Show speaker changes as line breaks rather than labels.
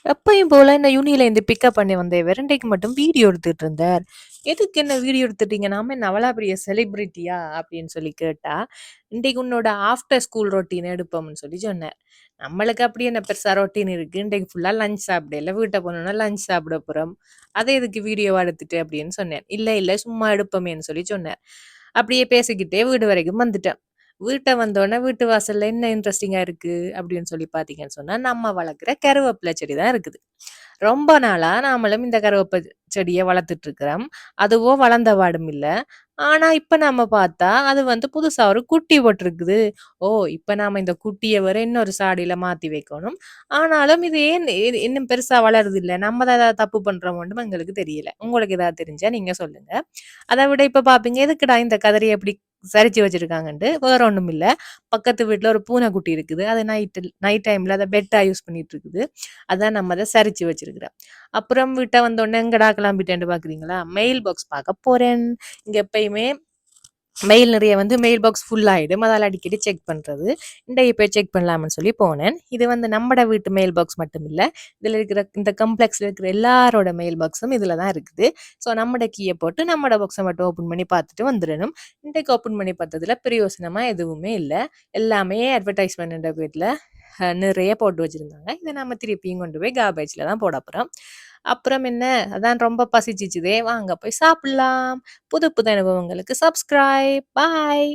எப்பயும் போல என்ன யூனியிலேருந்து பிக்கப் பண்ணி வந்த இவர் இன்றைக்கு மட்டும் வீடியோ எடுத்துட்டு இருந்தார். "எதுக்கு என்ன வீடியோ எடுத்துட்டீங்க? நாம என்ன அவ்வளா பெரிய செலிபிரிட்டியா?" அப்படின்னு சொல்லி கேட்டா, "இன்றைக்கு உன்னோட ஆஃப்டர் ஸ்கூல் ரொட்டீன் எடுப்போம்ன்னு" சொல்லி சொன்னார். நம்மளுக்கு அப்படி என்ன பெருசா ரொட்டீன் இருக்கு. இன்றைக்கு ஃபுல்லா லஞ்ச் சாப்பிடல. வீட்ட போனோனே லஞ்ச் சாப்பிட போறோம். அத எதுக்கு வீடியோவா எடுத்துட்டு அப்படின்னு சொன்னேன். "இல்ல, இல்ல சும்மா எடுப்போமேன்னு" சொல்லி சொன்னார். அப்படியே பேசிக்கிட்டே வீடு வரைக்கும் வந்துட்டேன். வீட்ட வந்தோனே வீட்டு வாசல்ல என்ன இன்ட்ரெஸ்டிங்கா இருக்கு அப்படின்னு சொல்லி பார்த்தீங்கன்னு சொன்னா, நம்ம வளர்க்குற கருவேப்பிலை செடி தான் இருக்குது. ரொம்ப நாளா நாமளும் இந்த கருவேப்பிலை செடிய வளர்த்துட்டு இருக்கிறோம். அதுவோ வளர்ந்த பாடும் இல்ல. ஆனா இப்ப நாம பார்த்தா, அது புதுசா ஒரு குட்டி போட்டிருக்குது. ஓ! இப்ப நாம இந்த குட்டிய வேற இன்னொரு சாடியில மாத்தி வைக்கணும். ஆனாலும் இது ஏன் இன்னும் பெருசா வளருதில்ல? நம்ம தான் ஏதாவது தப்பு பண்றோமோன்னும் எங்களுக்கு தெரியல. உங்களுக்கு ஏதாவது தெரிஞ்சா நீங்க சொல்லுங்க. அத விட இப்ப பார்ப்பீங்க, எதுக்குடா இந்த கதரைய இப்படி சரிச்சு வச்சிருக்காங்கன்ட்டு, வேற ஒண்ணும் இல்ல. பக்கத்து வீட்ல ஒரு பூனைக்குட்டி இருக்குது. அது நைட் டைம்ல அத பெட்டா யூஸ் பண்ணிட்டு இருக்குது. அதான் நம்ம அத சரிச்சு வச்சிருக்கிறோம். அப்புறம் வீட்ட வந்தோனே எங்கடா கிளம்பிட்டேன்னு பார்க்குறீங்களா? மெயில் பாக்ஸ் பார்க்க போறேன். இங்க எப்பயுமே மெயில் நிறைய மெயில் பாக்ஸ் ஃபுல் ஆயிடும். அதால அடிக்கடி செக் பண்றது. இன்றைய போய் செக் பண்ணலாம்னு சொல்லி போனேன். இது நம்மட வீட்டு மெயில் பாக்ஸ் மட்டும் இல்ல. இதுல இருக்கிற இந்த காம்ப்ளெக்ஸ்ல இருக்கிற எல்லாரோட மெயில் பாக்ஸும் இதுல தான் இருக்குது. ஸோ நம்மட கீய போட்டு நம்மட பாக்ஸ மட்டும் ஓப்பன் பண்ணி பார்த்துட்டு வந்துரணும். இன்றைக்கு ஓப்பன் பண்ணி பார்த்ததுல பிரயோசனமா எதுவுமே இல்ல. எல்லாமே அட்வர்டைஸ்மென்ட்ன்ற பேர்ல நிறைய போட்டு வச்சிருந்தாங்க. இத நம்ம திருப்பியும் கொண்டு போய் கார்பேஜ்ல தான் போட போறோம். அப்புறம் என்ன? அதான் ரொம்ப பசிச்சிச்சுதே. வாங்க போய் சாப்பிடலாம். புது புது அனுபவங்களுக்கு சப்ஸ்கிரைப். பாய்.